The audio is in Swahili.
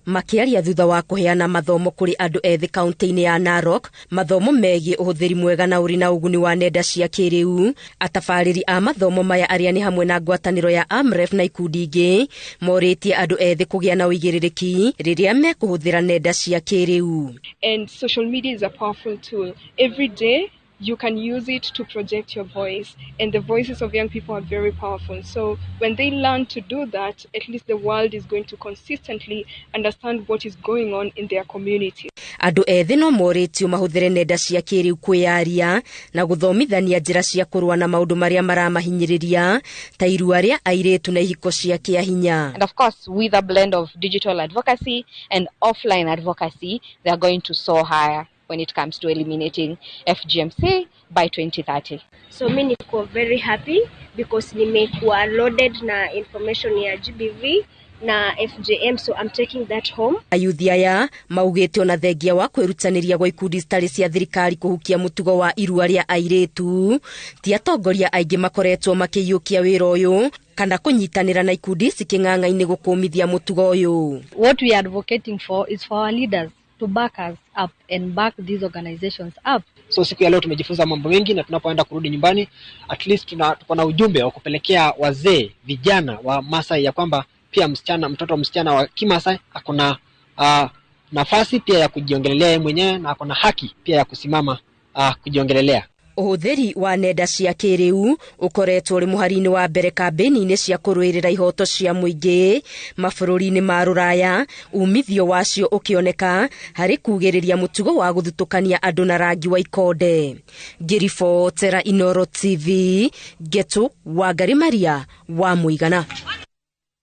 Makiaria thutha wa kuheana mathomo kuri andu ethi kaunti-ini ya Narok, mathomo megie uhuthiri mwega na uri na uguni wa nenda cia kiriu. Atabariri a mathomo maya aria ni hamwe na ngwataniro ya AMREF na ikundi ingi moritie andu ethi kugia na uigiririki riria mekuhuthira nenda cia kiriu. And social media is a powerful tool. Every day you can use it to project your voice, and the voices of young people are very powerful. So when they learn to do that, at least the world is going to consistently understand what is going on in their community. Andu ethi no moritio mahuthire nenda cia kiriu kwiaria na guthomithania njira cia kurua na maundu maria maramahinyiriria ta irua ria airĩtu na ihiko cia kiahinya. And of course, with a blend of digital advocacy and offline advocacy, they are going to soar higher when it comes to eliminating FGMC by 2030. So mimi niko very happy because nimekuwa loaded na information ya GBV na FGM, so I'm taking that home. Ayuthi aya maugite ona thengia wa kwirutaniria gwa ikundi citari cia thirikari kuhukia mutugo wa irua ria airĩtu, ti atongoria aingi makoretwo makiyukia wira uyu kana kunyitanira na ikundi ciking'ang'a-ini gukumithia mutugo uyu. What we are advocating for is for our leaders to back us up and back these organizations up. So siku ya leo tumejifunza mambo mengi, na tunapoenda kurudi nyumbani at least tuko na ujumbe wa kupelekea wazee vijana wa Masai ya kwamba pia mtoto msichana wa Kimasai akona nafasi pia ya kujiongelelea mwenyewe na akona haki pia ya kusimama kujiongelelea. Uhuthiri wa nenda cia kiriu ukoretwo uri muharini wa mbere kambeni-ini cia kurwirira ihoto cia muingi mabũrũri-inĩ ma Rũraya, umithio wacio ukioneka hari kugiriria mutugo wa guthutukania andu na rangi wa ikonde. Ngiribotera Inooro TV, Getu Wangari Maria wa Muigana.